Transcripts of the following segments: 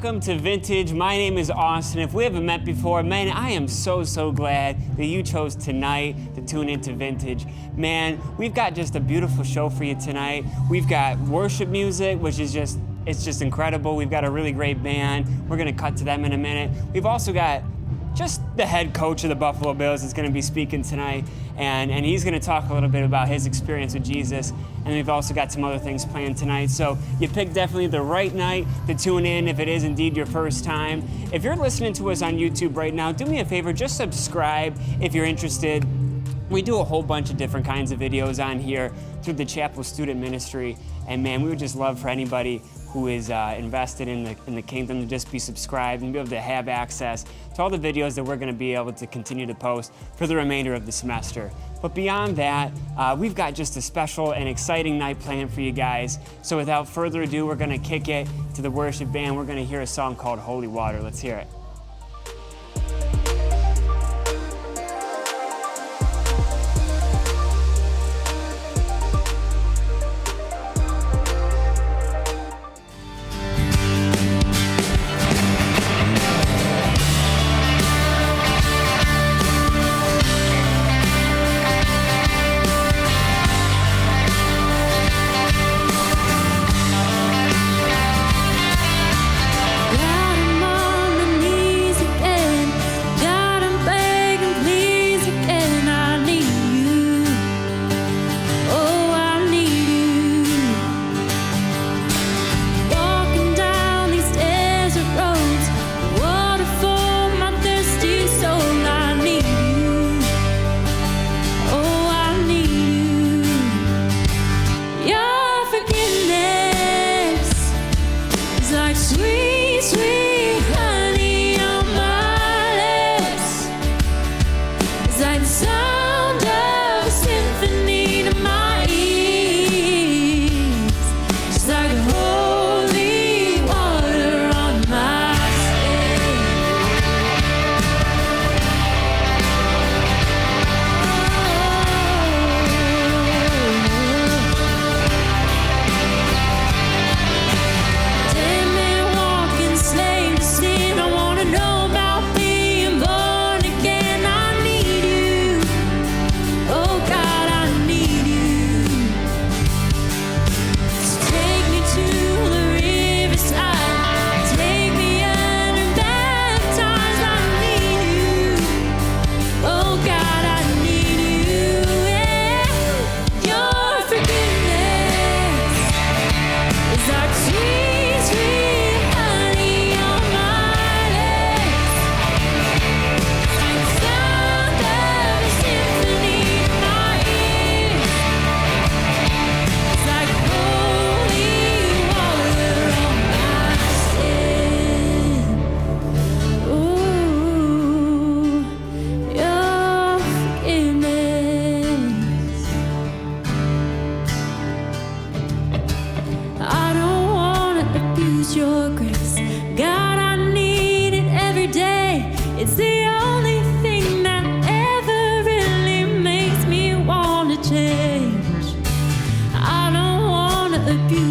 welcome to Vintage. My name is Austin. If we haven't met before, man, I am so glad that you chose tonight to tune into Vintage. Man, we've got just a beautiful show for you tonight. We've got worship music, which is it's just incredible. We've got a really great band. We're gonna cut to them in a minute. We've also got just the head coach of the Buffalo Bills is going to be speaking tonight, and he's going to talk a little bit about his experience with Jesus, and we've also got some other things planned tonight. So you picked definitely the right night to tune in if it is indeed your first time. If you're listening to us on YouTube right now, do me a favor, just subscribe if you're interested. We do a whole bunch of different kinds of videos on here through the Chapel Student Ministry, and man, we would just love for anybody who is invested in the kingdom to just be subscribed and be able to have access to all the videos that we're going to be able to continue to post for the remainder of the semester. But beyond that, we've got just a special and exciting night planned for you guys. So without further ado, we're going to kick it to the worship band. We're going to hear a song called Holy Water. Let's hear it. Thing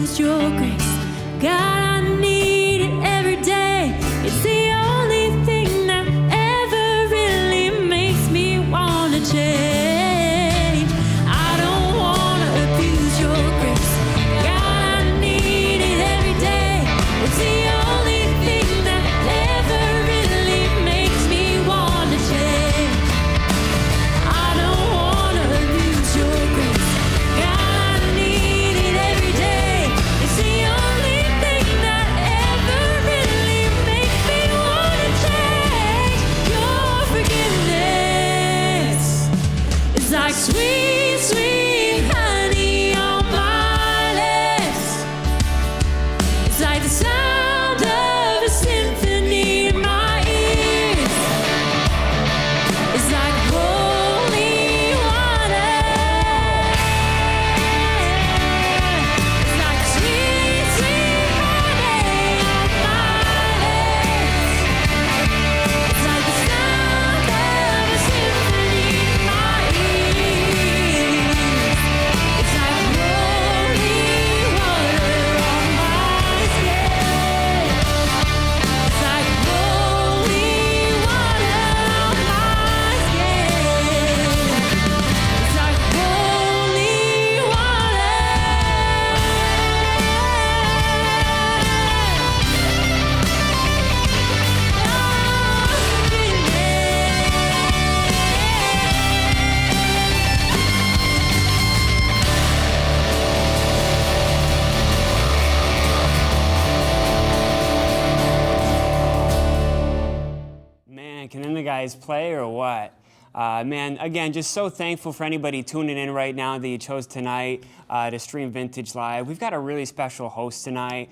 guys play or what? Man, again, just so thankful for anybody tuning in right now that you chose tonight to stream Vintage Live. We've got a really special host tonight.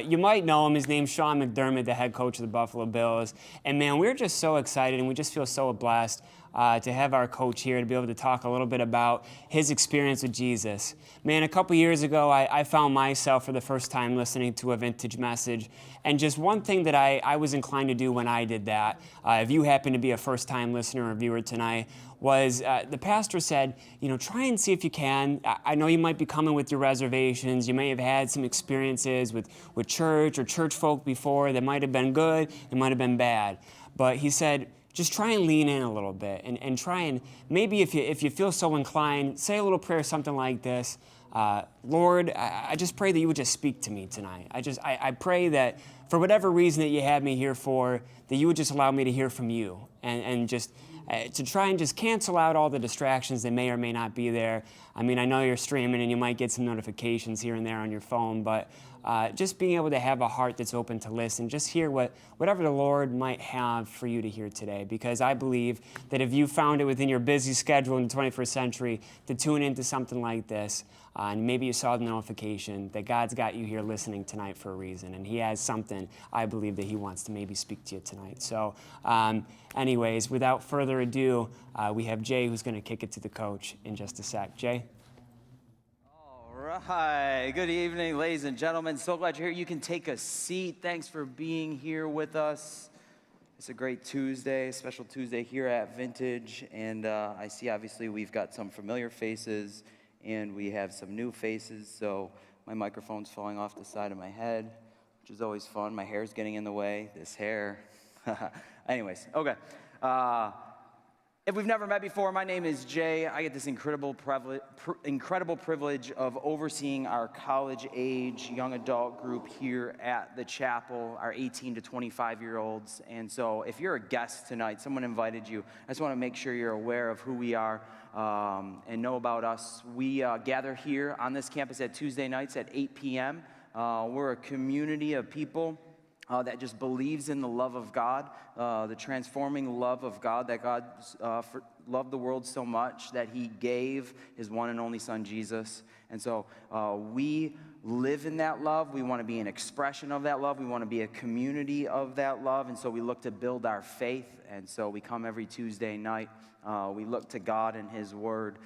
You might know him. His name's Sean McDermott, the head coach of the Buffalo Bills. And man, we're just so excited and we just feel so blessed to have our coach here to be able to talk a little bit about his experience with Jesus. Man, a couple years ago, I found myself for the first time listening to a vintage message. And just one thing that I was inclined to do when I did that, if you happen to be a first-time listener or viewer tonight, was the pastor said, try and see if you can. I know you might be coming with your reservations. You may have had some experiences with church or church folk before that might have been good, it might have been bad. But he said, just try and lean in a little bit and try and maybe if you feel so inclined, say a little prayer, something like this. Lord, I just pray that you would just speak to me tonight. I pray that for whatever reason that you had me here for, that you would just allow me to hear from you and just to try and just cancel out all the distractions that may or may not be there. I mean, I know you're streaming and you might get some notifications here and there on your phone, but just being able to have a heart that's open to listen, just hear whatever the Lord might have for you to hear today. Because I believe that if you found it within your busy schedule in the 21st century to tune into something like this, and maybe you saw the notification, that God's got you here listening tonight for a reason. And he has something, I believe, that he wants to maybe speak to you tonight. So anyways, without further ado, we have Jay who's going to kick it to the coach in just a sec. Jay? All right. Good evening, ladies and gentlemen. So glad you're here. You can take a seat. Thanks for being here with us. It's a great Tuesday, special Tuesday here at Vintage. And I see, obviously, we've got some familiar faces and we have some new faces. So my microphone's falling off the side of my head, which is always fun. My hair's getting in the way. This hair. Anyways, okay. If we've never met before, my name is Jay. I get this incredible privilege of overseeing our college-age young adult group here at the chapel, our 18 to 25-year-olds. And so if you're a guest tonight, someone invited you, I just want to make sure you're aware of who we are and know about us. We gather here on this campus at Tuesday nights at 8 p.m. We're a community of people that just believes in the love of God, the transforming love of God, that God loved the world so much that he gave his one and only son, Jesus. And so we live in that love. We want to be an expression of that love. We want to be a community of that love. And so we look to build our faith. And so we come every Tuesday night. We look to God and his word.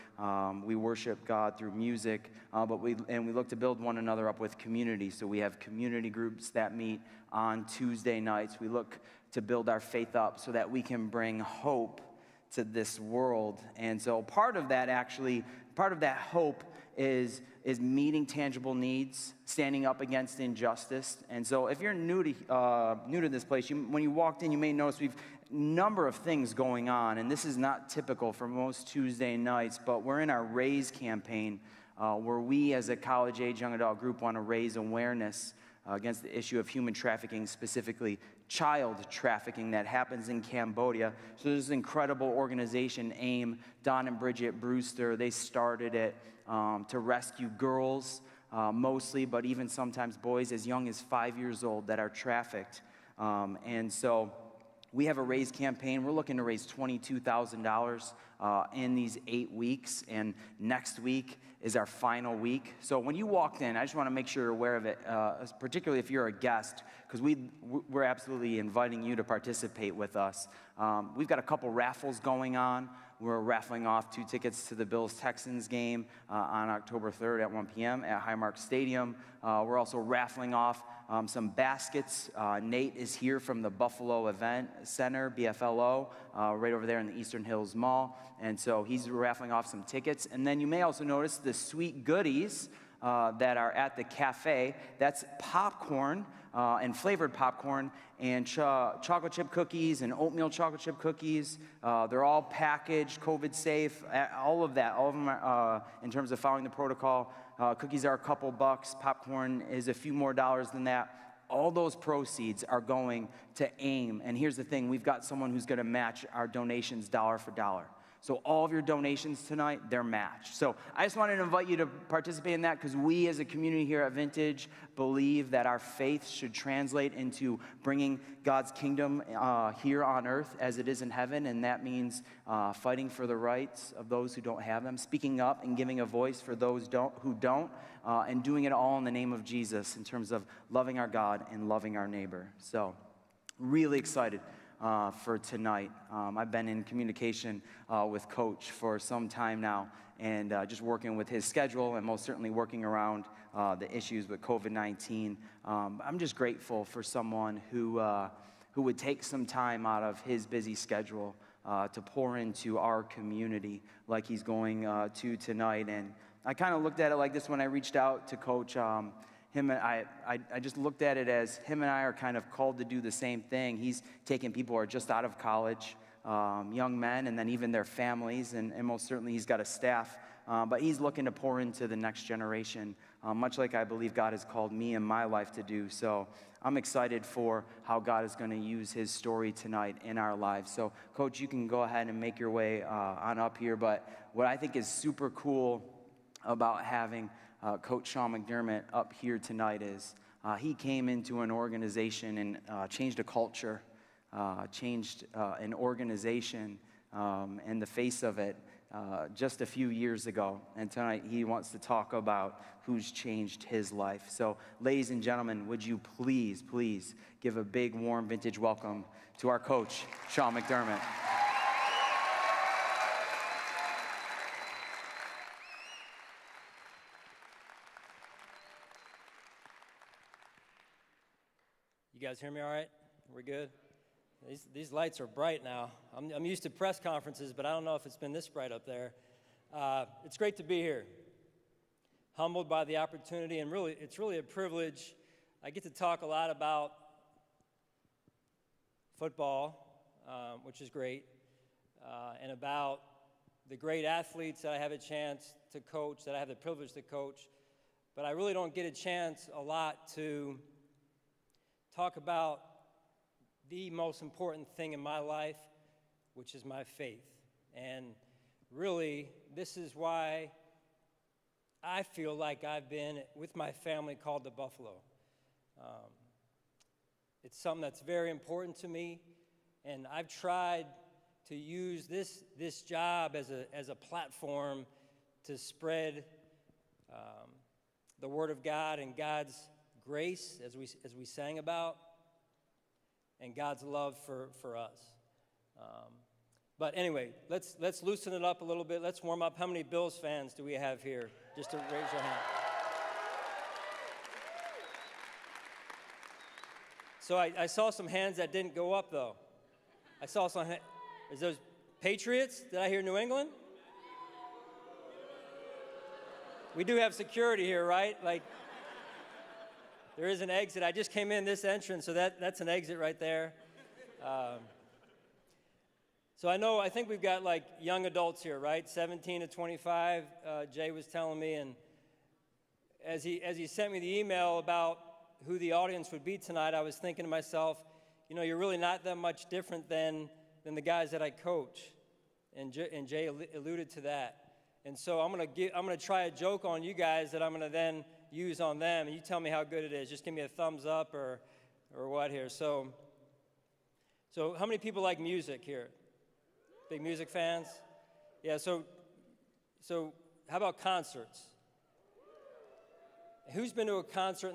We worship God through music, but we look to build one another up with community. So we have community groups that meet on Tuesday nights. We look to build our faith up so that we can bring hope to this world. And so part of that hope is meeting tangible needs, standing up against injustice. And so if you're new to this place, when you walked in, you may notice we've number of things going on, and this is not typical for most Tuesday nights, but we're in our Raise campaign where we as a college-age young adult group want to raise awareness against the issue of human trafficking, specifically child trafficking that happens in Cambodia. So there's this incredible organization, AIM, Don and Bridget Brewster. They started it to rescue girls mostly, but even sometimes boys as young as 5 years old that are trafficked. And so we have a Raise campaign. We're looking to raise $22,000 in these 8 weeks, and next week is our final week. So when you walked in, I just want to make sure you're aware of it, particularly if you're a guest, because we're absolutely inviting you to participate with us. We've got a couple raffles going on. We're raffling off 2 tickets to the Bills-Texans game on October 3rd at 1 p.m. at Highmark Stadium. We're also raffling off some baskets. Nate is here from the Buffalo Event Center, BFLO, right over there in the Eastern Hills Mall. And so he's raffling off some tickets. And then you may also notice the sweet goodies that are at the cafe. That's popcorn and flavored popcorn and chocolate chip cookies and oatmeal chocolate chip cookies. They're all packaged, COVID safe, all of that. All of them are in terms of following the protocol. Cookies are a couple bucks. Popcorn is a few more dollars than that. All those proceeds are going to AIM. And here's the thing. We've got someone who's going to match our donations dollar for dollar. So all of your donations tonight, they're matched. So I just wanted to invite you to participate in that because we as a community here at Vintage believe that our faith should translate into bringing God's kingdom here on earth as it is in heaven. And that means fighting for the rights of those who don't have them, speaking up and giving a voice for those who don't, and doing it all in the name of Jesus in terms of loving our God and loving our neighbor. So really excited for tonight. I've been in communication with Coach for some time now, and just working with his schedule and most certainly working around the issues with COVID-19. I'm just grateful for someone who would take some time out of his busy schedule to pour into our community like he's going to tonight. And I kind of looked at it like this when I reached out to Coach. I just looked at it as him and I are kind of called to do the same thing. He's taking people who are just out of college, young men, and then even their families, and most certainly he's got a staff. But he's looking to pour into the next generation, much like I believe God has called me in my life to do. So I'm excited for how God is going to use his story tonight in our lives. So, Coach, you can go ahead and make your way on up here. But what I think is super cool about having Coach Sean McDermott up here tonight is he came into an organization and changed a culture, changed an organization and the face of it just a few years ago. And tonight he wants to talk about who's changed his life. So, ladies and gentlemen, would you please give a big, warm Vintage welcome to our coach, Sean McDermott. You guys hear me all right? We're good? These lights are bright now. I'm used to press conferences, but I don't know if it's been this bright up there. It's great to be here. Humbled by the opportunity, and it's really a privilege. I get to talk a lot about football, which is great, and about the great athletes that I have a chance to coach, that I have the privilege to coach. But I really don't get a chance a lot to talk about the most important thing in my life, which is my faith. And really, this is why I feel like I've been with my family called to Buffalo. It's something that's very important to me, and I've tried to use this job as a platform to spread the Word of God and God's grace, as we sang about, and God's love for us. But anyway, let's loosen it up a little bit. Let's warm up. How many Bills fans do we have here? Just to raise your hand. So I saw some hands that didn't go up, though. I saw some. Is those Patriots? Did I hear New England? We do have security here, right? Like, there is an exit. I just came in this entrance, so that's an exit right there. So I think we've got like young adults here, right? 17 to 25, Jay was telling me. And as he sent me the email about who the audience would be tonight, I was thinking to myself, you're really not that much different than the guys that I coach. And Jay alluded to that. And so I'm gonna try a joke on you guys that I'm gonna then use on them, and you tell me how good it is. Just give me a thumbs up or what here. So how many people like music here? Big music fans? Yeah, so how about concerts? Who's been to a concert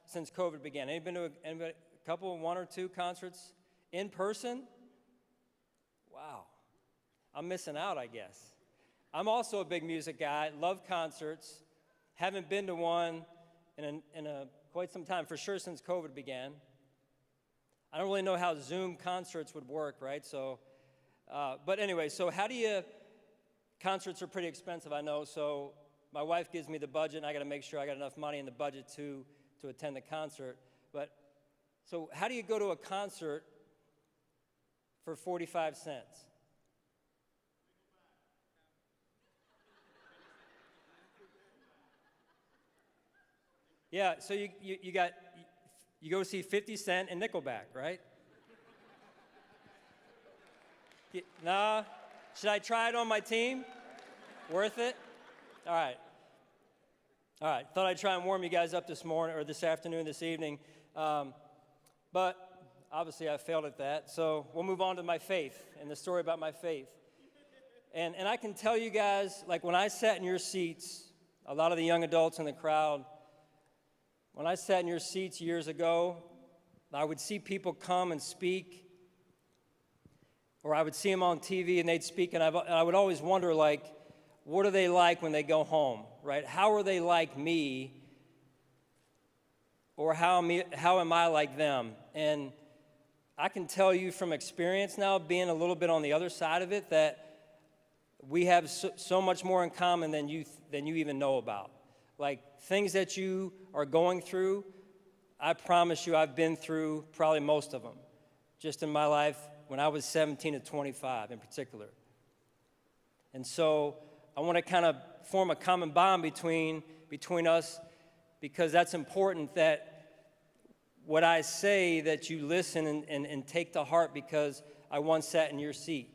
since COVID began? Anybody, a couple, one or two concerts in person? Wow. I'm missing out, I guess. I'm also a big music guy, love concerts. Haven't been to one in quite some time, for sure since COVID began. I don't really know how Zoom concerts would work, right? So, but anyway, so concerts are pretty expensive, I know, so my wife gives me the budget, and I got to make sure I got enough money in the budget to attend the concert. But, so how do you go to a concert for 45 cents? Yeah, so you go see 50 Cent and Nickelback, right? Nah, Should I try it on my team? Worth it? All right. All right. Thought I'd try and warm you guys up this morning or this afternoon, this evening. But obviously I failed at that. So we'll move on to my faith and the story about my faith. And I can tell you guys, like when I sat in your seats, a lot of the young adults in the crowd, when I sat in your seats years ago, I would see people come and speak, or I would see them on TV and they'd speak, and I would always wonder, like, what are they like when they go home, right? How are they like me, or how am I like them? And I can tell you from experience now, being a little bit on the other side of it, that we have so much more in common than you even know about. Like, things that you are going through, I promise you I've been through probably most of them, just in my life when I was 17 to 25 in particular. And so I want to kind of form a common bond between us, because that's important, that what I say, that you listen and take to heart, because I once sat in your seat.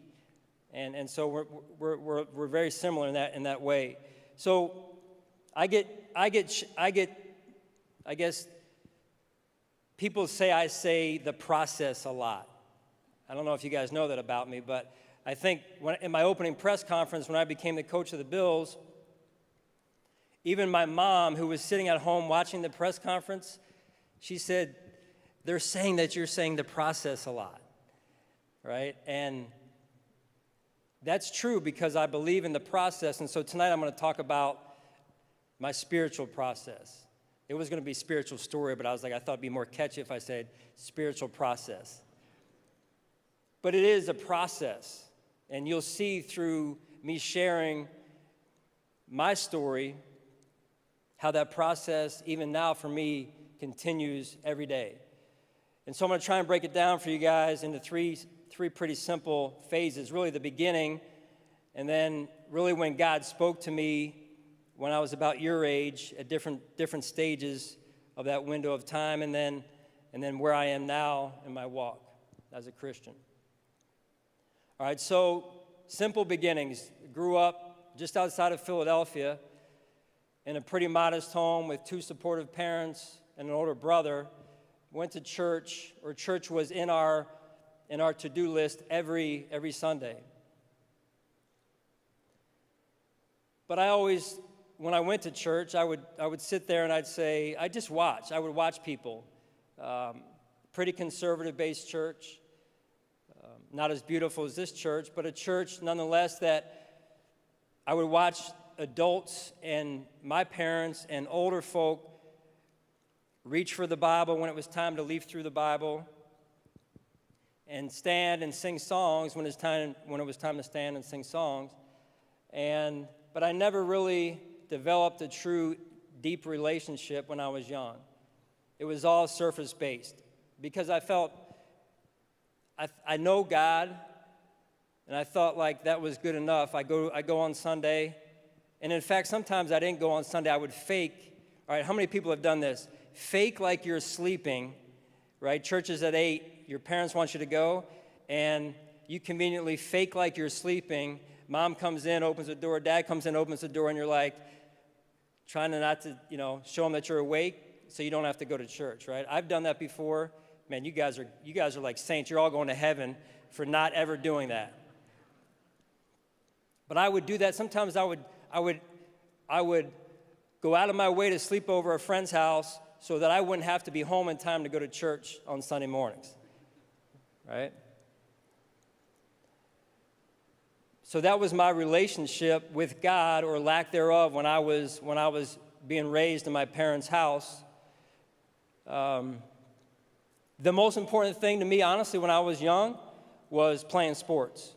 And so we're very similar in that way. So I guess people say I say the process a lot. I don't know if you guys know that about me, but I think in my opening press conference when I became the coach of the Bills, even my mom, who was sitting at home watching the press conference, she said, they're saying that you're saying the process a lot, right? And that's true, because I believe in the process. And so tonight I'm going to talk about my spiritual process. It was going to be spiritual story, but I thought it'd be more catchy if I said spiritual process. But it is a process. And you'll see through me sharing my story how that process, even now for me, continues every day. And so I'm going to try and break it down for you guys into three pretty simple phases. Really the beginning, and then really when God spoke to me when I was about your age at different stages of that window of time, and then where I am now in my walk as a Christian. All right, so simple beginnings. Grew up just outside of Philadelphia in a pretty modest home with 2 supportive parents and an older brother. Went to church, or church was in our to-do list every Sunday. But I always, when I went to church, I would sit there and I'd say, I would watch people. Pretty conservative-based church. Not as beautiful as this church, but a church nonetheless that I would watch adults and my parents and older folk reach for the Bible when it was time to leaf through the Bible, and stand and sing songs when it was time to stand and sing songs. But I never really developed a true deep relationship when I was young. It was all surface-based, because I felt I know God, and I thought like that was good enough. I go on Sunday, and in fact, sometimes I didn't go on Sunday. I would fake. All right, how many people have done this? Fake like you're sleeping, right? Church is at 8. Your parents want you to go, and you conveniently fake like you're sleeping. Mom comes in, opens the door. Dad comes in, opens the door, and you're like trying to not to, show them that you're awake so you don't have to go to church, right? I've done that before. Man, you guys are like saints. You're all going to heaven for not ever doing that. But I would do that. Sometimes I would go out of my way to sleep over a friend's house so that I wouldn't have to be home in time to go to church on Sunday mornings, right? So that was my relationship with God, or lack thereof, when I was being raised in my parents' house. The most important thing to me, honestly, when I was young, was playing sports.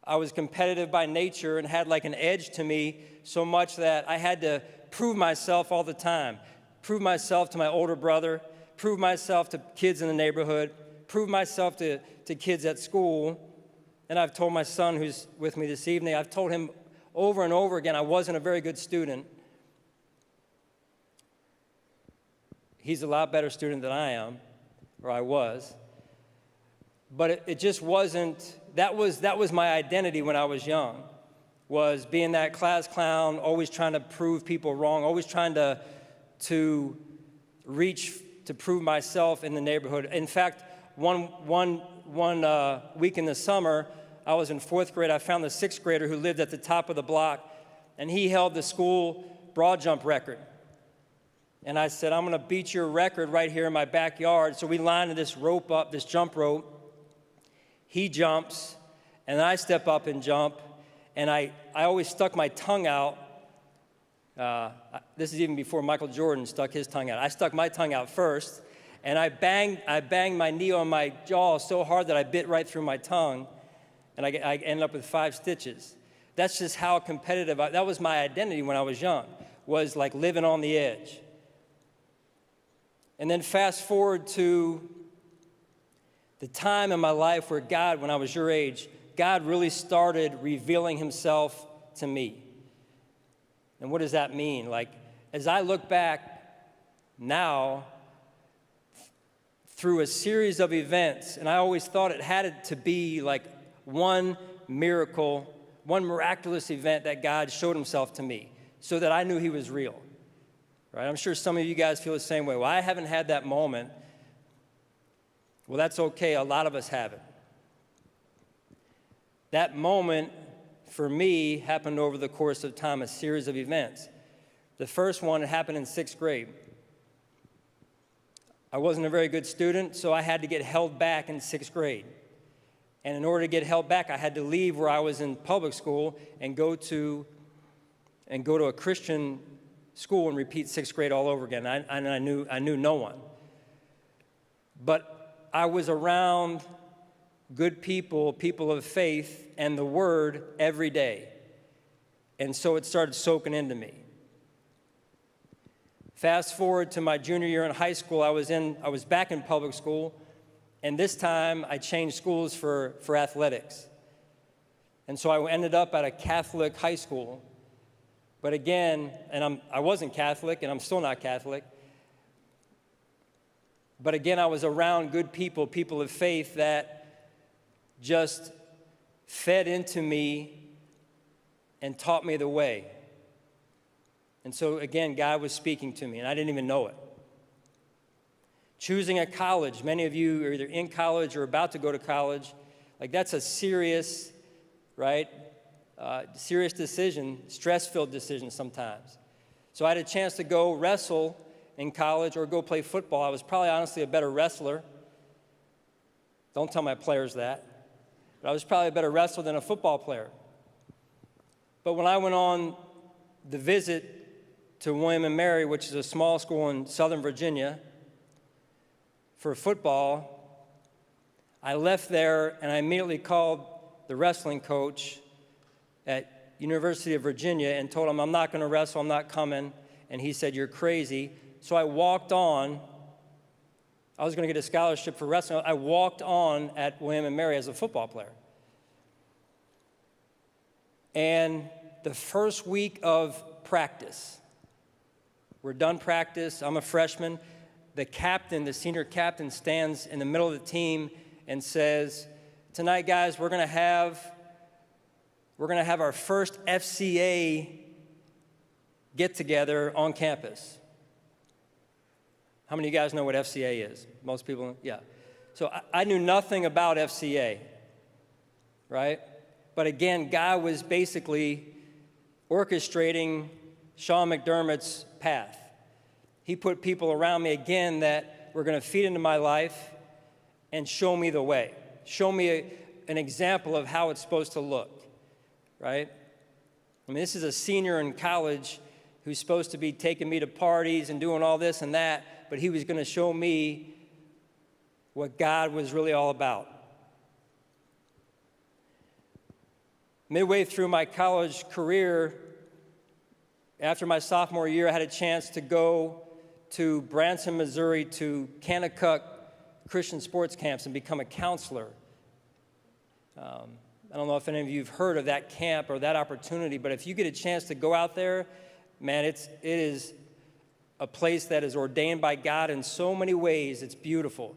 I was competitive by nature and had like an edge to me, so much that I had to prove myself all the time. Prove myself to my older brother, prove myself to kids in the neighborhood, prove myself to kids at school. And I've told my son, who's with me this evening, I've told him over and over again I wasn't a very good student. He's a lot better student than I am, or I was. But it just wasn't that was my identity when I was young, was being that class clown, always trying to prove people wrong, always trying to reach to prove myself in the neighborhood. In fact, one week in the summer, I was in 4th grade. I found the 6th grader who lived at the top of the block, and he held the school broad jump record. And I said, I'm going to beat your record right here in my backyard. So we lined this rope up, this jump rope. He jumps, and I step up and jump, and I always stuck my tongue out. This is even before Michael Jordan stuck his tongue out. I stuck my tongue out first, and I banged my knee on my jaw so hard that I bit right through my tongue, and I ended up with 5 stitches. That's just how competitive that was my identity when I was young, was like living on the edge. And then fast forward to the time in my life where God, when I was your age, God really started revealing himself to me. And what does that mean? Like, as I look back now through a series of events, and I always thought it had to be like one miracle, one miraculous event that God showed himself to me so that I knew he was real. Right? I'm sure some of you guys feel the same way. Well, I haven't had that moment. Well, that's okay. A lot of us haven't. That moment, for me, happened over the course of time, a series of events. The first one happened in 6th grade. I wasn't a very good student, so I had to get held back in 6th grade. And in order to get held back, I had to leave where I was in public school and go to a Christian school and repeat 6th grade all over again. I knew no one. But I was around good people, people of faith, and the Word every day. And so it started soaking into me. Fast forward to my junior year in high school, I was back in public school, and this time I changed schools for athletics. And so I ended up at a Catholic high school. But again, I wasn't Catholic, and I'm still not Catholic. But again, I was around good people, people of faith that just fed into me and taught me the way. And so again, God was speaking to me, and I didn't even know it. Choosing a college, many of you are either in college or about to go to college. Like, that's a serious, right? Serious decision, stress-filled decision sometimes. So I had a chance to go wrestle in college or go play football. I was probably honestly a better wrestler. Don't tell my players that. But I was probably a better wrestler than a football player. But when I went on the visit to William & Mary, which is a small school in Southern Virginia, for football, I left there and I immediately called the wrestling coach at University of Virginia and told him, I'm not going to wrestle, I'm not coming. And he said, you're crazy. So I walked on. I was going to get a scholarship for wrestling. I walked on at William & Mary as a football player. And the first week of practice, we're done practice, I'm a freshman. The captain, the senior captain, stands in the middle of the team and says, tonight, guys, we're going to have our first FCA get-together on campus. How many of you guys know what FCA is? Most people, yeah. So I knew nothing about FCA, right? But again, God was basically orchestrating Sean McDermott's path. He put people around me again that were going to feed into my life and show me the way, show me an example of how it's supposed to look, right? I mean, this is a senior in college who's supposed to be taking me to parties and doing all this and that, but he was going to show me what God was really all about. Midway through my college career, after my sophomore year, I had a chance to go to Branson, Missouri, to Kanakuk Christian sports camps and become a counselor. I don't know if any of you have heard of that camp or that opportunity, but if you get a chance to go out there, man, it is a place that is ordained by God in so many ways. It's beautiful.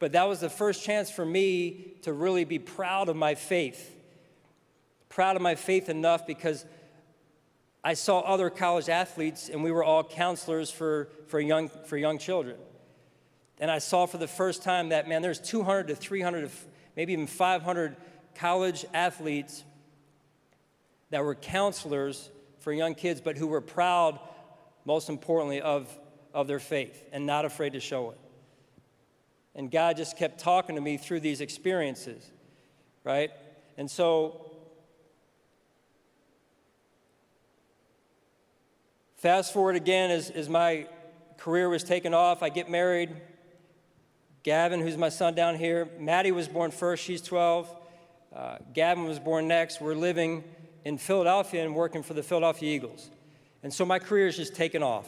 But that was the first chance for me to really be proud of my faith. Proud of my faith enough because I saw other college athletes, and we were all counselors for young children. And I saw for the first time that, man, there's 200 to 300, maybe even 500 college athletes that were counselors for young kids, but who were proud, most importantly, of their faith and not afraid to show it. And God just kept talking to me through these experiences, right? And so, fast forward again as my career was taking off, I get married. Gavin, who's my son down here, Maddie was born first, she's 12. Gavin was born next. We're living in Philadelphia and working for the Philadelphia Eagles. And so my career is just taken off.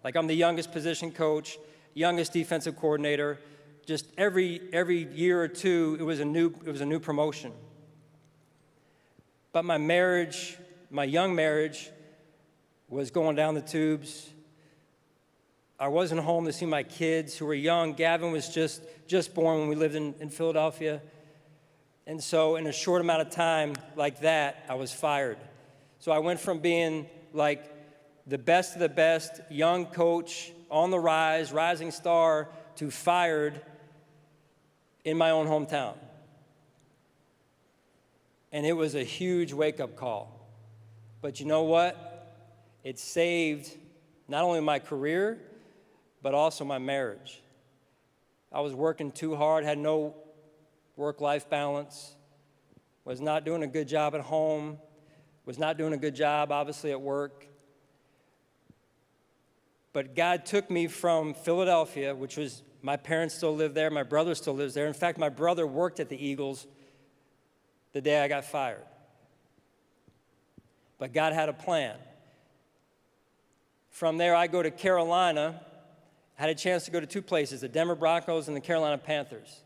Like I'm the youngest position coach, youngest defensive coordinator. Just every year or two, it was a new promotion. But my marriage, my young marriage, was going down the tubes. I wasn't home to see my kids who were young. Gavin was just born when we lived in Philadelphia. And so in a short amount of time like that, I was fired. So I went from being like the best of the best, young coach, on the rise, rising star, to fired in my own hometown. And it was a huge wake-up call. But you know what? It saved not only my career, but also my marriage. I was working too hard, had no work-life balance, was not doing a good job at home, was not doing a good job, obviously, at work. But God took me from Philadelphia, which was, my parents still live there, my brother still lives there. In fact, my brother worked at the Eagles the day I got fired. But God had a plan. From there, I go to Carolina. I had a chance to go to two places, the Denver Broncos and the Carolina Panthers,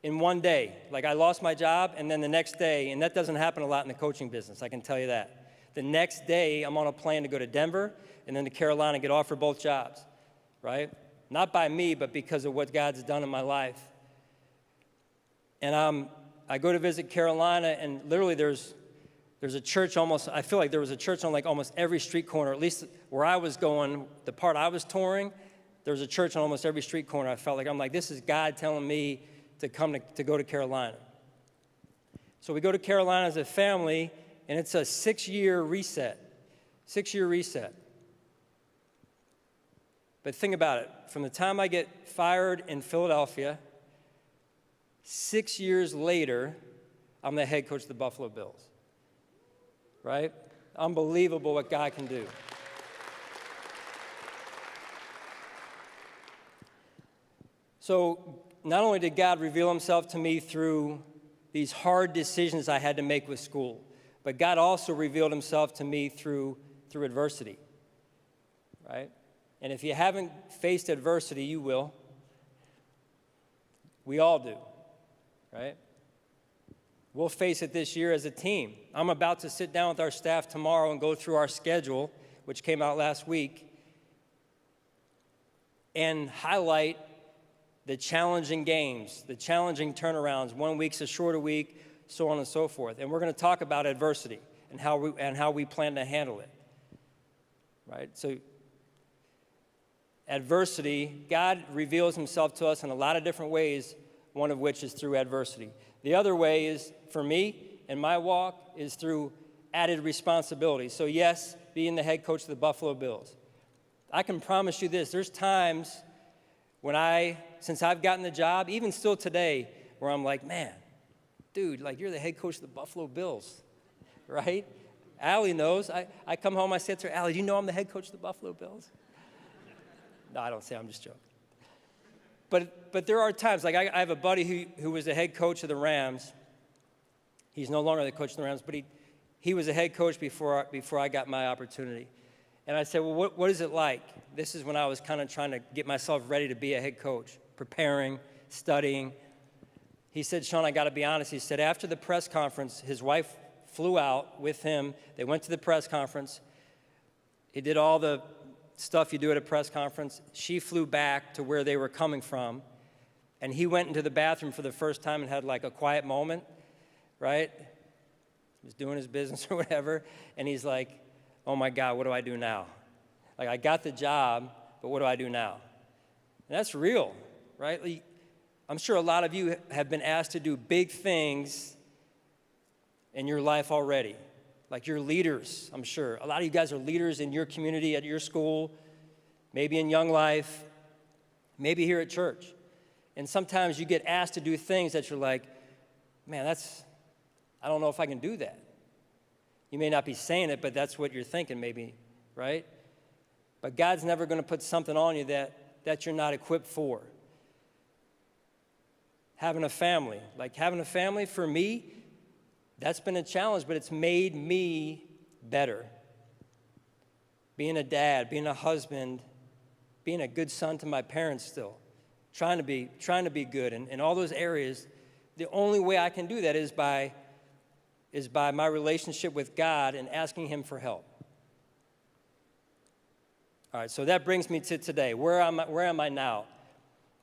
in one day. Like, I lost my job, and then the next day, and that doesn't happen a lot in the coaching business, I can tell you that. The next day, I'm on a plane to go to Denver and then to Carolina and get offered both jobs, right? Not by me, but because of what God's done in my life. And I go to visit Carolina, and literally there's a church I feel like there was a church on like almost every street corner, at least where I was going, the part I was touring, there was a church on almost every street corner. I felt like, I'm like, this is God telling me to go to Carolina. So we go to Carolina as a family, and it's a 6-year reset. 6-year reset. But think about it. From the time I get fired in Philadelphia, 6 years later, I'm the head coach of the Buffalo Bills. Right? Unbelievable what God can do. So not only did God reveal himself to me through these hard decisions I had to make with school, but God also revealed himself to me through adversity, right? And if you haven't faced adversity, you will. We all do, right? We'll face it this year as a team. I'm about to sit down with our staff tomorrow and go through our schedule, which came out last week, and highlight the challenging games, the challenging turnarounds. 1 week's a shorter week, so on and so forth. And we're going to talk about adversity and how we plan to handle it, right? So adversity, God reveals himself to us in a lot of different ways, one of which is through adversity. The other way is, for me, in my walk, is through added responsibility. So yes, being the head coach of the Buffalo Bills. I can promise you this, there's times when since I've gotten the job, even still today, where I'm like, man, dude, like you're the head coach of the Buffalo Bills, right? Allie knows. I come home, I say to her, Allie, do you know I'm the head coach of the Buffalo Bills? No, I don't say, I'm just joking. But there are times, like I have a buddy who was the head coach of the Rams. He's no longer the coach of the Rams, but he was a head coach before I got my opportunity. And I said, well, what is it like? This is when I was kind of trying to get myself ready to be a head coach, preparing, studying. He said, Sean, I got to be honest. He said, after the press conference, his wife flew out with him. They went to the press conference. He did all the stuff you do at a press conference. She flew back to where they were coming from. And he went into the bathroom for the first time and had like a quiet moment, right? He was doing his business or whatever, and he's like, oh my God, what do I do now? Like, I got the job, but what do I do now? And that's real, right? I'm sure a lot of you have been asked to do big things in your life already. Like, you're leaders, I'm sure. A lot of you guys are leaders in your community, at your school, maybe in Young Life, maybe here at church. And sometimes you get asked to do things that you're like, man, I don't know if I can do that. You may not be saying it, but that's what you're thinking maybe, right? But God's never going to put something on you that you're not equipped for. Having a family. Like, having a family, for me, that's been a challenge, but it's made me better. Being a dad, being a husband, being a good son to my parents still. Trying to be good in all those areas. The only way I can do that is by my relationship with God and asking Him for help. All right, so that brings me to today. Where am I now?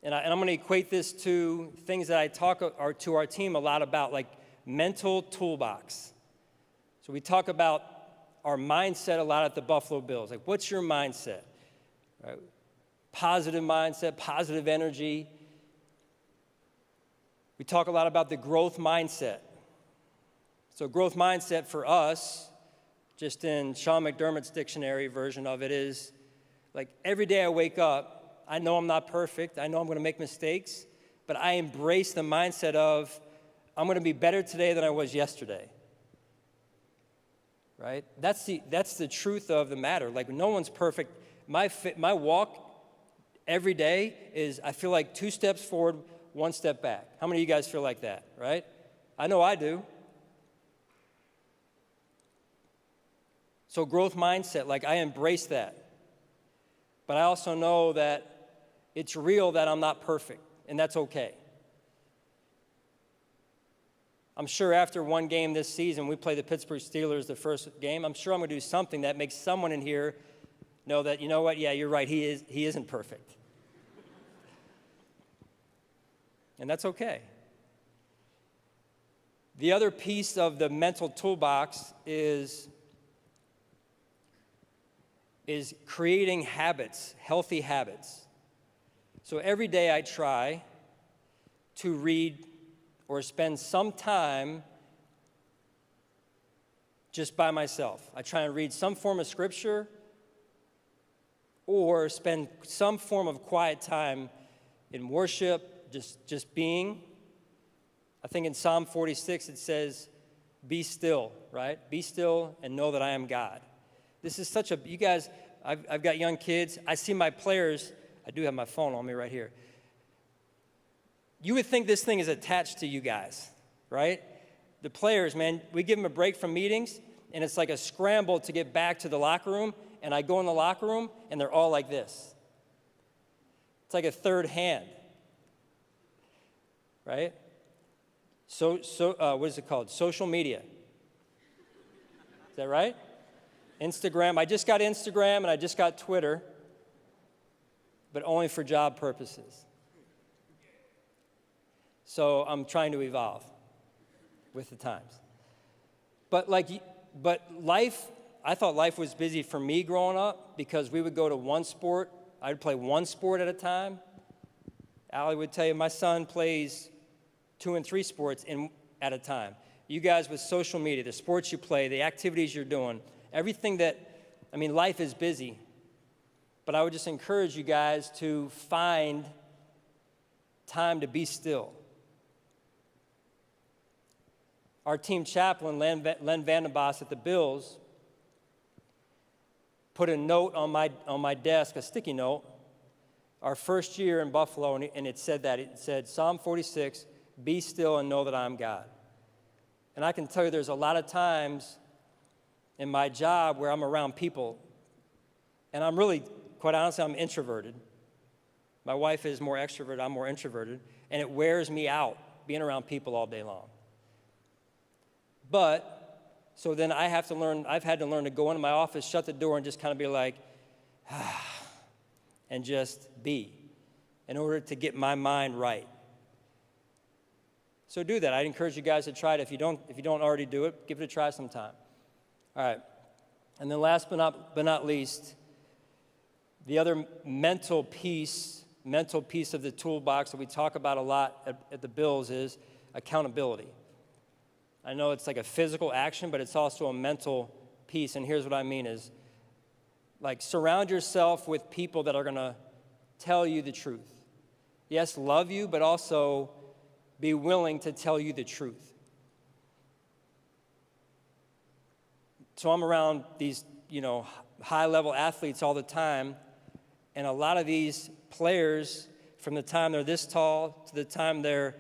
And I'm going to equate this to things that I talk to our team a lot about, like mental toolbox. So we talk about our mindset a lot at the Buffalo Bills. Like, what's your mindset? Right? Positive mindset, positive energy. We talk a lot about the growth mindset. So growth mindset for us, just in Sean McDermott's dictionary version of it, is like every day I wake up, I know I'm not perfect. I know I'm going to make mistakes, but I embrace the mindset of I'm going to be better today than I was yesterday. Right? That's the truth of the matter. Like, no one's perfect. My walk every day is, I feel like 2 steps forward, 1 step back. How many of you guys feel like that, right? I know I do. So growth mindset, like, I embrace that. But I also know that it's real that I'm not perfect, and that's okay. I'm sure after one game this season, we play the Pittsburgh Steelers the first game, I'm sure I'm going to do something that makes someone in here know that, you know what, yeah, you're right, he isn't perfect. And that's okay. The other piece of the mental toolbox is creating habits, healthy habits. So every day I try to read or spend some time just by myself. I try and read some form of scripture or spend some form of quiet time in worship, just being. I think in Psalm 46 it says, be still, right? Be still and know that I am God. This is such a, you guys, I've got young kids. I see my players. I do have my phone on me right here. You would think this thing is attached to you guys, right? The players, man, we give them a break from meetings, and it's like a scramble to get back to the locker room, and I go in the locker room, and they're all like this. It's like a third hand, right? So what is it called? Social media. Is that right? Instagram. I just got Instagram, and I just got Twitter, but only for job purposes. So I'm trying to evolve with the times. But life, I thought life was busy for me growing up because we would go to one sport. I'd play one sport at a time. Allie would tell you my son plays 2 and 3 sports at a time. You guys with social media, the sports you play, the activities you're doing, everything life is busy. But I would just encourage you guys to find time to be still. Our team chaplain, Len Vandenbos at the Bills, put a note on my desk, a sticky note, our first year in Buffalo, and it said that. It said, Psalm 46, be still and know that I am God. And I can tell you there's a lot of times in my job where I'm around people, and I'm really, quite honestly, I'm introverted. My wife is more extroverted, I'm more introverted, and it wears me out being around people all day long. But, so then I've had to learn to go into my office, shut the door, and just kind of be like, and just be, in order to get my mind right. So do that. I'd encourage you guys to try it. If you don't already do it, give it a try sometime. All right. And then last but not least, the other mental piece of the toolbox that we talk about a lot at the Bills is accountability. I know it's like a physical action, but it's also a mental piece. And here's what I mean is, like, surround yourself with people that are going to tell you the truth. Yes, love you, but also be willing to tell you the truth. So I'm around these, high-level athletes all the time, and a lot of these players, from the time they're this tall to the time they're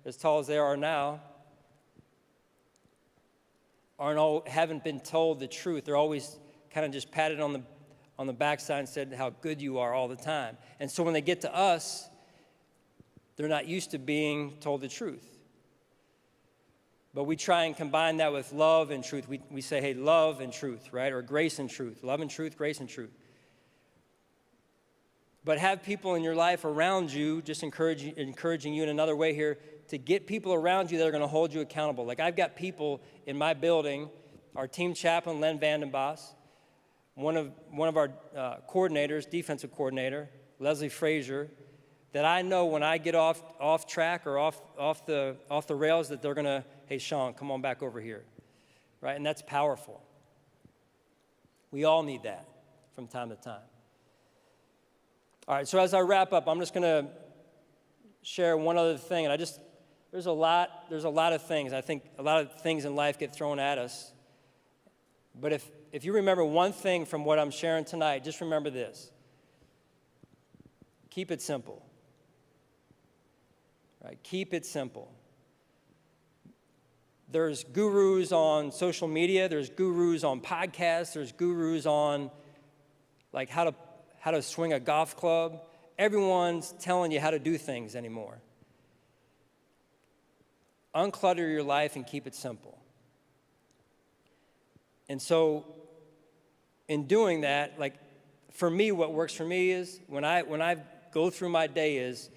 as tall as they are now, haven't been told the truth. They're always kind of just patted on the backside and said how good you are all the time. And so when they get to us, they're not used to being told the truth. But we try and combine that with love and truth. We say, hey, love and truth, right? Or grace and truth. Love and truth, grace and truth. But have people in your life around you, just encouraging you in another way here, to get people around you that are going to hold you accountable. Like, I've got people in my building, our team chaplain, Len Vandenbos, one of our coordinators, defensive coordinator, Leslie Frazier, that I know when I get off track or off the rails that they're going to, hey, Sean, come on back over here, right? And that's powerful. We all need that from time to time. All right, so as I wrap up, I'm just going to share one other thing. And there's a lot of things. I think a lot of things in life get thrown at us. But if you remember one thing from what I'm sharing tonight, just remember this. Keep it simple. Right? Keep it simple. There's gurus on social media. There's gurus on podcasts. There's gurus on, like, how to swing a golf club. Everyone's telling you how to do things anymore. Unclutter your life and keep it simple. And so in doing that, like, for me, what works for me is when I go through my day is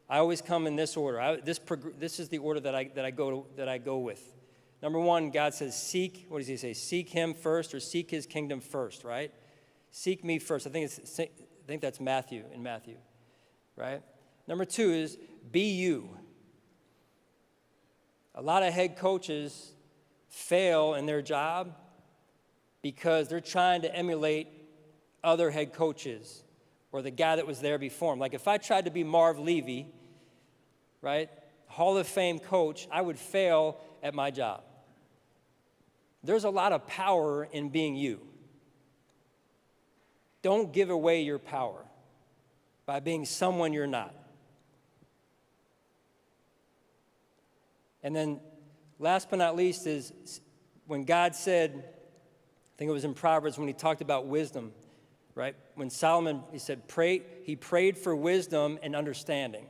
I always come in this order. This is the order that I go with. Number one, God says, seek. What does He say? Seek Him first, or seek His kingdom first, right? Seek me first. I think that's Matthew, right? Number two is be you. A lot of head coaches fail in their job because they're trying to emulate other head coaches or the guy that was there before him. Like, if I tried to be Marv Levy, right, Hall of Fame coach, I would fail at my job. There's a lot of power in being you. Don't give away your power by being someone you're not. And then last but not least is when God said, I think it was in Proverbs when He talked about wisdom, right? When Solomon, he said, he prayed for wisdom and understanding.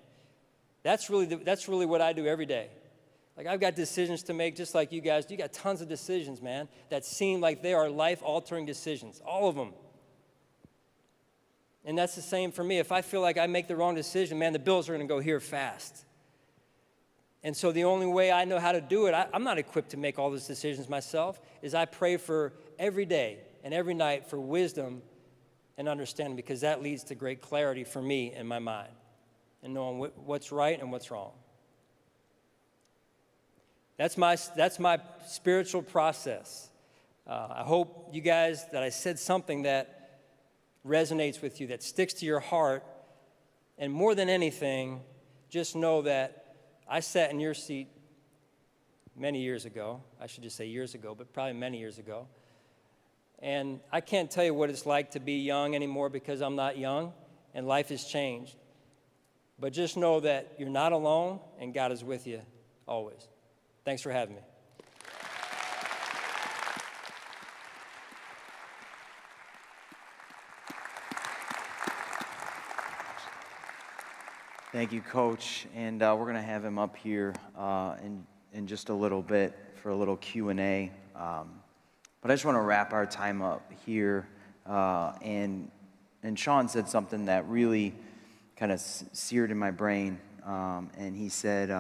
That's really what I do every day. Like, I've got decisions to make just like you guys. You got tons of decisions, man, that seem like they are life-altering decisions, all of them. And that's the same for me. If I feel like I make the wrong decision, man, the Bills are going to go here fast. And so the only way I know how to do it, I'm not equipped to make all those decisions myself, is I pray for every day and every night for wisdom and understanding, because that leads to great clarity for me in my mind and knowing what's right and what's wrong. That's my spiritual process. I hope you guys that I said something that resonates with you, that sticks to your heart, and more than anything, just know that I sat in your seat many years ago. I should just say years ago, but probably many years ago. And I can't tell you what it's like to be young anymore because I'm not young, and life has changed. But just know that you're not alone, and God is with you always. Thanks for having me. Thank you, Coach. And we're going to have him up here in just a little bit for a little Q&A. But I just want to wrap our time up here. And Sean said something that really kind of seared in my brain. And he said,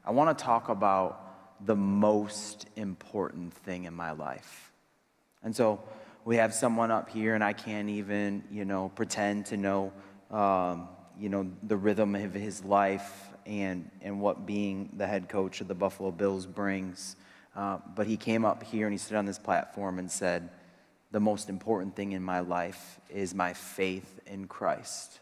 I want to talk about the most important thing in my life. And so we have someone up here, and I can't even, pretend to know, the rhythm of his life and what being the head coach of the Buffalo Bills brings. But he came up here and he stood on this platform and said, the most important thing in my life is my faith in Christ.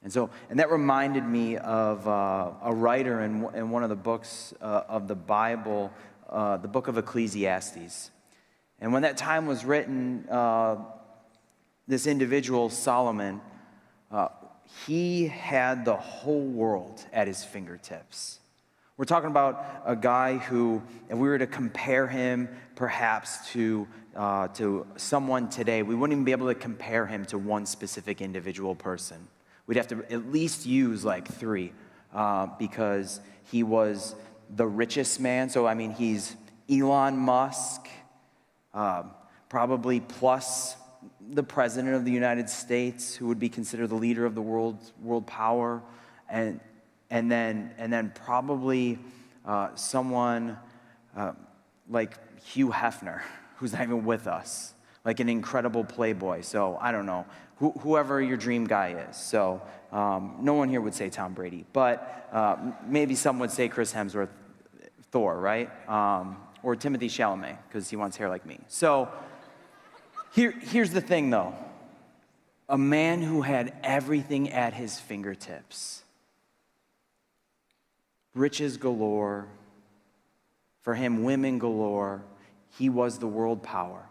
And that reminded me of a writer in one of the books of the Bible, the book of Ecclesiastes. And when that time was written, this individual, Solomon, he had the whole world at his fingertips. We're talking about a guy who, if we were to compare him perhaps to someone today, we wouldn't even be able to compare him to one specific individual person. We'd have to at least use like three because he was the richest man. So, he's Elon Musk, probably plus the president of the United States, who would be considered the leader of the world power, and then probably someone like Hugh Hefner, who's not even with us, like an incredible playboy. So I don't know, whoever your dream guy is. So no one here would say Tom Brady, but maybe some would say Chris Hemsworth, Thor, right? Or Timothy Chalamet, because he wants hair like me. So here's the thing, though. A man who had everything at his fingertips. Riches galore. For him, women galore. He was the world power.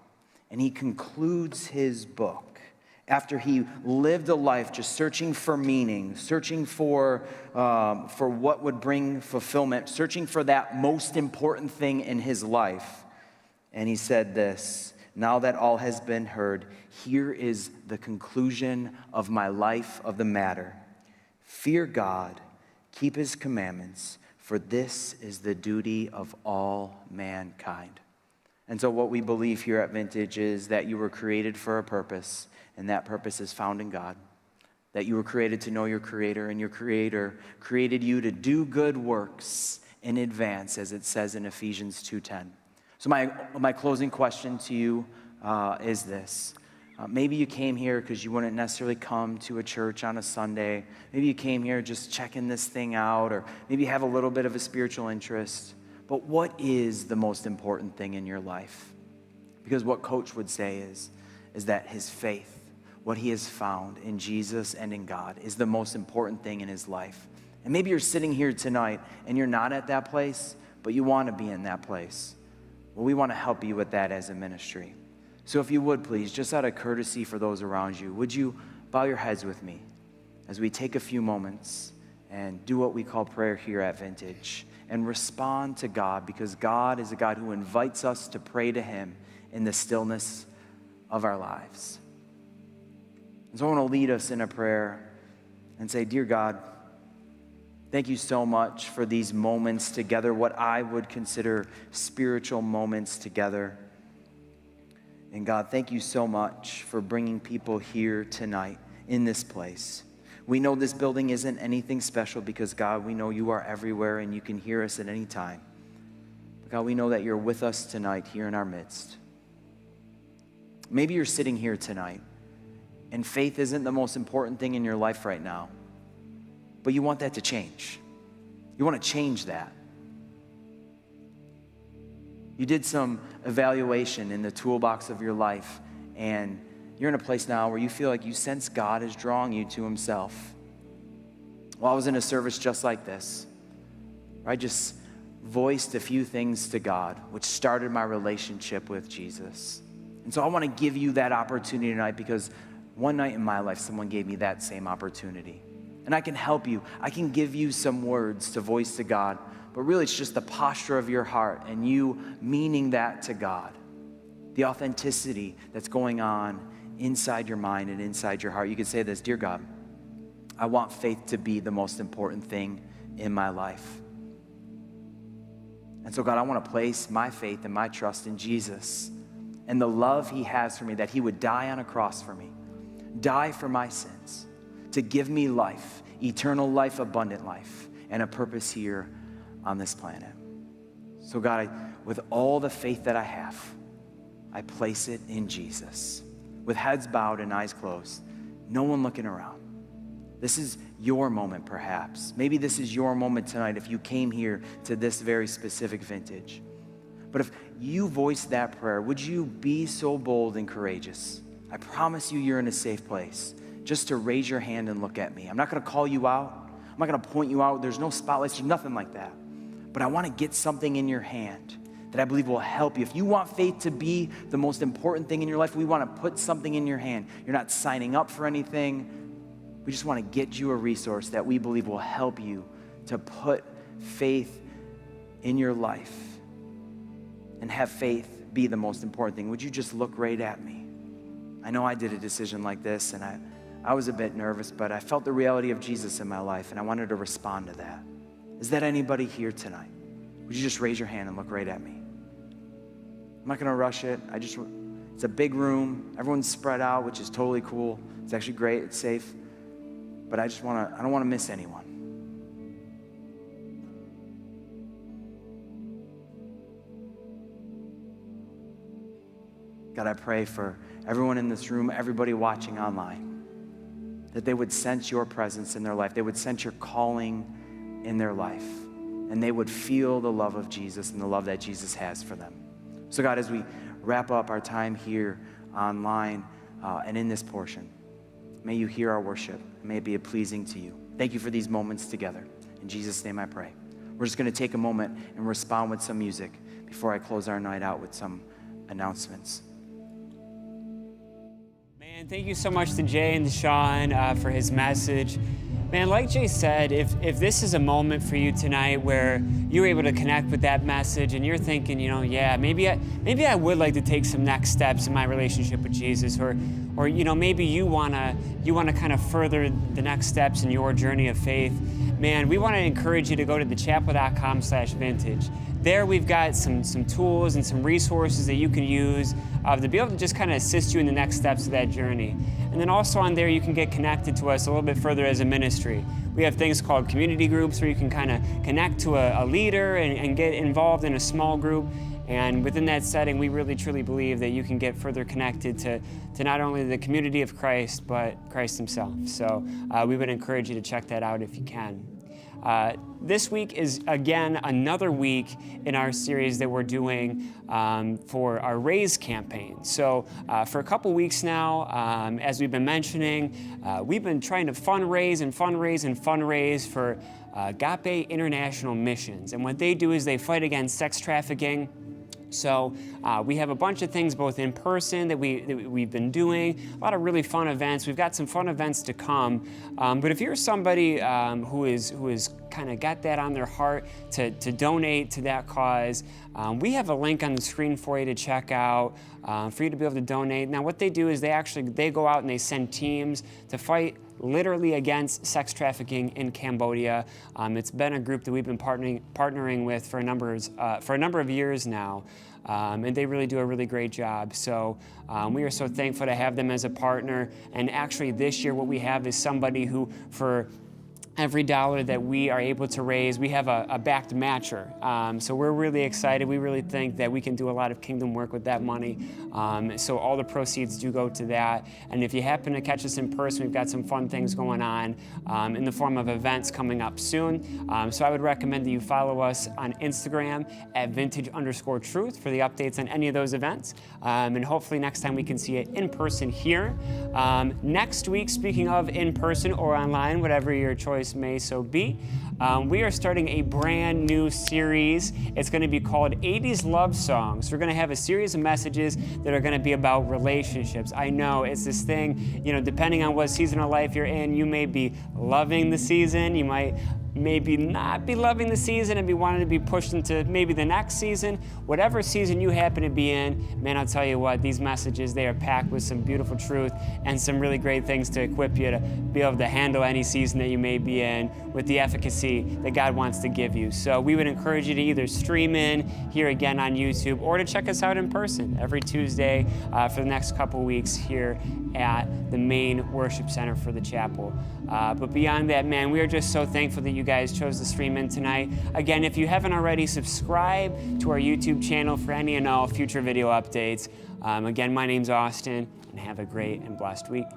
And he concludes his book after he lived a life just searching for meaning, searching for what would bring fulfillment, searching for that most important thing in his life. And he said this, now that all has been heard, here is the conclusion of my life of the matter. Fear God, keep his commandments, for this is the duty of all mankind. And so what we believe here at Vintage is that you were created for a purpose, and that purpose is found in God. That you were created to know your Creator, and your Creator created you to do good works in advance, as it says in Ephesians 2:10. So my closing question to you is this. Maybe you came here because you wouldn't necessarily come to a church on a Sunday. Maybe you came here just checking this thing out, or maybe you have a little bit of a spiritual interest. But what is the most important thing in your life? Because what Coach would say is that his faith, what he has found in Jesus and in God, is the most important thing in his life. And maybe you're sitting here tonight and you're not at that place, but you want to be in that place. Well, we want to help you with that as a ministry. So if you would please, just out of courtesy for those around you, would you bow your heads with me as we take a few moments and do what we call prayer here at Vintage and respond to God, because God is a God who invites us to pray to him in the stillness of our lives. And so I want to lead us in a prayer and say, dear God, thank you so much for these moments together, what I would consider spiritual moments together. And God, thank you so much for bringing people here tonight in this place. We know this building isn't anything special because, God, we know you are everywhere and you can hear us at any time. But God, we know that you're with us tonight here in our midst. Maybe you're sitting here tonight and faith isn't the most important thing in your life right now, but you want that to change. You want to change that. You did some evaluation in the toolbox of your life, and you're in a place now where you feel like you sense God is drawing you to himself. Well, I was in a service just like this, where I just voiced a few things to God, which started my relationship with Jesus. And so I want to give you that opportunity tonight, because one night in my life, someone gave me that same opportunity. And I can help you. I can give you some words to voice to God, but really it's just the posture of your heart and you meaning that to God. The authenticity that's going on inside your mind and inside your heart. You could say this, dear God, I want faith to be the most important thing in my life. And so God, I want to place my faith and my trust in Jesus and the love he has for me, that he would die on a cross for me, die for my sins, to give me life, eternal life, abundant life, and a purpose here on this planet. So God, with all the faith that I have, I place it in Jesus. With heads bowed and eyes closed, no one looking around. This is your moment, perhaps. Maybe this is your moment tonight if you came here to this very specific vintage. But if you voiced that prayer, would you be so bold and courageous? I promise you, you're in a safe place. Just to raise your hand and look at me. I'm not going to call you out. I'm not going to point you out. There's no spotlights, nothing like that. But I want to get something in your hand that I believe will help you. If you want faith to be the most important thing in your life, we want to put something in your hand. You're not signing up for anything. We just want to get you a resource that we believe will help you to put faith in your life and have faith be the most important thing. Would you just look right at me? I know I did a decision like this, and I was a bit nervous, but I felt the reality of Jesus in my life, and I wanted to respond to that. Is that anybody here tonight? Would you just raise your hand and look right at me? I'm not going to rush it. It's a big room. Everyone's spread out, which is totally cool. It's actually great. It's safe. But I don't want to miss anyone. God, I pray for everyone in this room, everybody watching online, that they would sense your presence in their life. They would sense your calling in their life. And they would feel the love of Jesus and the love that Jesus has for them. So God, as we wrap up our time here online and in this portion, may you hear our worship. May it be pleasing to you. Thank you for these moments together. In Jesus' name I pray. We're just going to take a moment and respond with some music before I close our night out with some announcements. Man, thank you so much to Jay and Sean for his message. Man, like Jay said, if this is a moment for you tonight where you're able to connect with that message and you're thinking, maybe I would like to take some next steps in my relationship with Jesus, or maybe you wanna kind of further the next steps in your journey of faith. Man, we want to encourage you to go to thechapel.com/vintage. There we've got some tools and some resources that you can use to be able to just kind of assist you in the next steps of that journey. And then also on there, you can get connected to us a little bit further as a ministry. We have things called community groups where you can kind of connect to a leader and get involved in a small group. And within that setting, we really truly believe that you can get further connected to not only the community of Christ, but Christ himself. So we would encourage you to check that out if you can. This week is, again, another week in our series that we're doing for our Raise campaign. So for a couple weeks now, as we've been mentioning, we've been trying to fundraise for Agape International Missions. And what they do is they fight against sex trafficking. So we have a bunch of things both in person that we've been doing, a lot of really fun events. We've got some fun events to come. But if you're somebody who is kind of got that on their heart to donate to that cause, we have a link on the screen for you to check out, for you to be able to donate. Now what they do is they go out and they send teams to fight literally against sex trafficking in Cambodia. It's been a group that we've been partnering with for a number of years now, and they really do a really great job. So we are so thankful to have them as a partner. And actually this year what we have is somebody who, for every dollar that we are able to raise, we have a backed matcher. So we're really excited. We really think that we can do a lot of kingdom work with that money. So all the proceeds do go to that. And if you happen to catch us in person, we've got some fun things going on in the form of events coming up soon. So I would recommend that you follow us on Instagram at @vintage_truth for the updates on any of those events. And hopefully next time we can see it in person here. Next week, speaking of in person or online, whatever your choice may so be, we are starting a brand new series. It's going to be called 80s Love Songs. We're going to have a series of messages that are going to be about relationships. I know it's this thing, depending on what season of life you're in, you may be loving the season, you might maybe not be loving the season and be wanting to be pushed into maybe the next season. Whatever season you happen to be in, man, I'll tell you what, these messages, they are packed with some beautiful truth and some really great things to equip you to be able to handle any season that you may be in with the efficacy that God wants to give you. So we would encourage you to either stream in here again on YouTube or to check us out in person every Tuesday for the next couple weeks here at the main worship center for the chapel. But beyond that, man, we are just so thankful that you guys chose to stream in tonight. Again, if you haven't already, subscribe to our YouTube channel for any and all future video updates. Again, my name's Austin, and have a great and blessed week.